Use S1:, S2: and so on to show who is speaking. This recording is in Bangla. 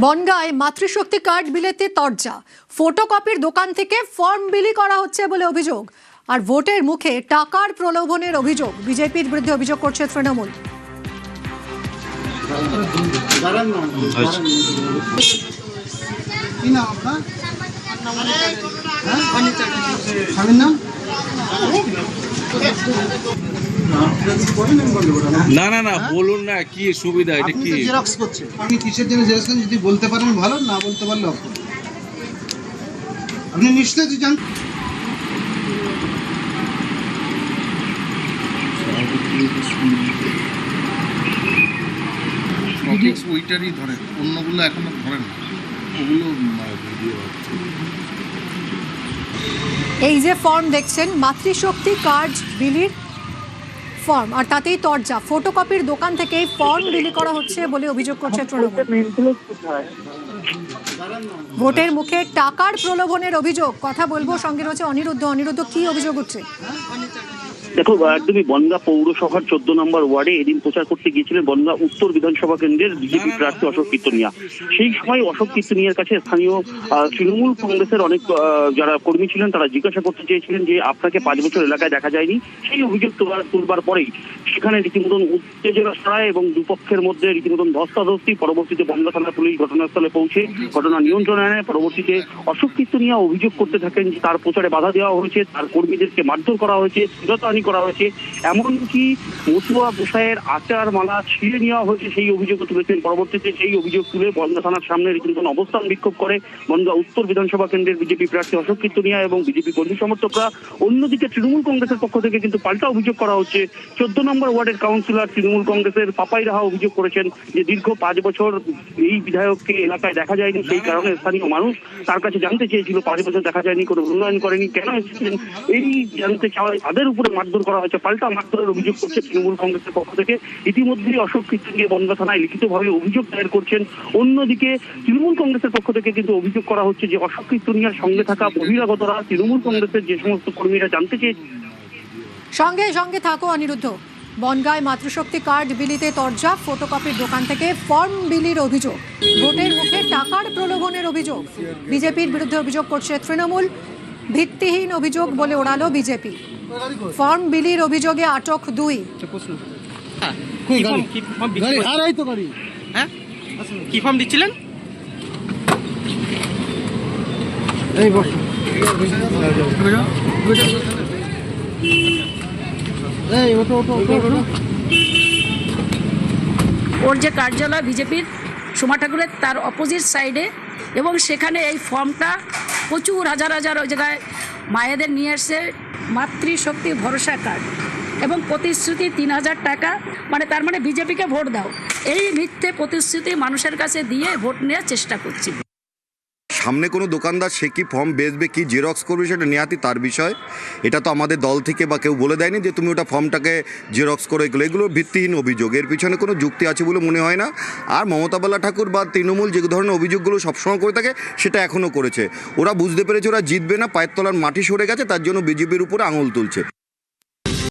S1: বনগাঁয় মাতৃশক্তি কার্ড বিলেতে তরজা, ফটোকপির দোকান থেকে ফর্ম বিলি করা হচ্ছে বলে অভিযোগ। আর ভোটের মুখে টাকার প্রলোভনের অভিযোগ। বিজেপির বিরুদ্ধে অভিযোগ করছে তৃণমূল।
S2: না না না বলুন না কি সুবিধা, এটা কি
S3: জেরক্স করছে? আপনি কিসের জন্য জেরক্স করেন যদি বলতে পারেন ভালো, না বলতে পারলে অপরাধ। আপনি নিশ্চয়ই জান
S4: ওইটারই ধরে, অন্যগুলো এখনো ধরে না, ওগুলো
S1: এই যে ফর্ম দেখছেন, মাতৃশক্তি কার্ড বিলির ফর্ম, আর তাতেই তরজা, ফটোকপির দোকান থেকে ফর্ম বিলি করা হচ্ছে বলে অভিযোগ করছে তৃণমূল। ভোটের মুখে টাকার প্রলোভনের অভিযোগ। কথা বলবো, সঙ্গে রয়েছে অনিরুদ্ধ। কি অভিযোগ হচ্ছে?
S5: দেখো, একদমই বনগাঁ পৌরসভার 14 নম্বর ওয়ার্ডে এদিন প্রচার করতে গিয়েছিলেন বনগাঁ উত্তর বিধানসভা কেন্দ্রের বিজেপি প্রার্থী অশোক কীর্তনিয়া। সেই সময় অশোক কীর্তনিয়ার কাছে স্থানীয় তৃণমূল কংগ্রেসের অনেক যারা কর্মী ছিলেন তারা জিজ্ঞাসা করতে চেয়েছিলেন যে আপনাকে 5 বছর এলাকায় দেখা যায়নি। সেই অভিযোগ তুলবার পরেই সেখানে রীতিমতন উত্তেজনা ছড়ায় এবং দুপক্ষের মধ্যে রীতিমতন ধস্তাধস্তি। পরবর্তীতে বনগাঁ থানা পুলিশ ঘটনাস্থলে পৌঁছে ঘটনা নিয়ন্ত্রণে আনে। পরবর্তীতে অশোক কীর্তনিয়া অভিযোগ করতে থাকেন যে তার প্রচারে বাধা দেওয়া হয়েছে, তার কর্মীদেরকে মারধর করা হয়েছে, স্থিরতাহানি করা হয়েছে, এমনকি মতুয়া গোসাইয়ের আচার মালা ছিঁড়ে নেওয়া হয়েছে, সেই অভিযোগও তুলেছেন। পরবর্তীতে সেই অভিযোগ তুলে বনগাঁ থানার সামনে রীতিমতন অবস্থান বিক্ষোভ করে বনগাঁ উত্তর বিধানসভা কেন্দ্রের বিজেপি প্রার্থী অশোক কীর্তনিয়া এবং বিজেপি কর্মী সমর্থকরা। অন্যদিকে তৃণমূল কংগ্রেসের পক্ষ থেকে কিন্তু পাল্টা অভিযোগ করা হচ্ছে। 14 নম্বর ওয়ার্ডের কাউন্সিলর তৃণমূল কংগ্রেসের পাপাই রাহা অভিযোগ করেছেন যে দীর্ঘ 5 বছর এই বিধায়ককে এলাকায় দেখা যায়নি। সেই কারণে স্থানীয় মানুষ তার কাছে জানতে চেয়েছিল, 5 বছর দেখা যায়নি, কোনো উন্নয়ন করেনি, কেন এসেছিলেন এই জানতে চাওয়ায় তাদের উপরে মারধর করা হয়েছে। পাল্টা মারধরের অভিযোগ করছে তৃণমূল কংগ্রেসের পক্ষ থেকে। ইতিমধ্যেই অশোক কীর্তনিয়া বনগাঁ থানায় লিখিতভাবে অভিযোগ দায়ের করছেন। অন্যদিকে তৃণমূল কংগ্রেসের পক্ষ থেকে কিন্তু অভিযোগ করা হচ্ছে যে অশোক কীর্তনিয়ার সঙ্গে থাকা বহিরাগতরা তৃণমূল কংগ্রেসের যে সমস্ত কর্মীরা জানতে চেয়েছে।
S1: সঙ্গে থাকো অনিরুদ্ধ। বনগাঁয় মাতৃশক্তি কার্ড বিলিতে তরজা, ফটোকপির দোকান থেকে ফর্ম বিলির অভিযোগ। ভোটের মুখে টাকার প্রলোভনের অভিযোগ। বিজেপির বিরুদ্ধে অভিযোগ করছে তৃণমূল। ভিত্তিহীন অভিযোগ বলে ওড়ালো বিজেপি। ফর্ম বিলির অভিযোগে আটক 2।
S6: কি ফর্ম দিচ্ছিলেন?
S7: ওর যে কার্যালয় বিজেপির সোমা ঠাকুরের তার অপোজিট সাইডে, এবং সেখানে এই ফর্মটা প্রচুর হাজার ওই জায়গায় মায়েদের নিয়ে এসছে। মাতৃশক্তি ভরসা কার্ড এবং প্রতিশ্রুতি 3000 টাকা, মানে তার মানে বিজেপিকে ভোট দাও, এই মিথ্যে প্রতিশ্রুতি মানুষের কাছে দিয়ে ভোট নেওয়ার চেষ্টা করছি।
S8: সামনে কোনো দোকানদার সে কি ফর্ম বেচবে, কি জেরক্স করবে, সেটা নেহাতি তার বিষয়। এটা তো আমাদের দল থেকে বা কেউ বলে দেয়নি যে তুমি ওটা ফর্মটাকে জেরক্স করে এগুলো ভিত্তিহীন অভিযোগ। এর পিছনে কোনো যুক্তি আছে বলে মনে হয় না। আর মমতা বালা ঠাকুর বা তৃণমূল যে ধরনের অভিযোগগুলো সবসময় করে থাকে সেটা এখনও করেছে। ওরা বুঝতে পেরেছে ওরা জিতবে না, পায়ের তলার মাটি সরে গেছে, তার জন্য বিজেপির উপরে আঙুল তুলছে।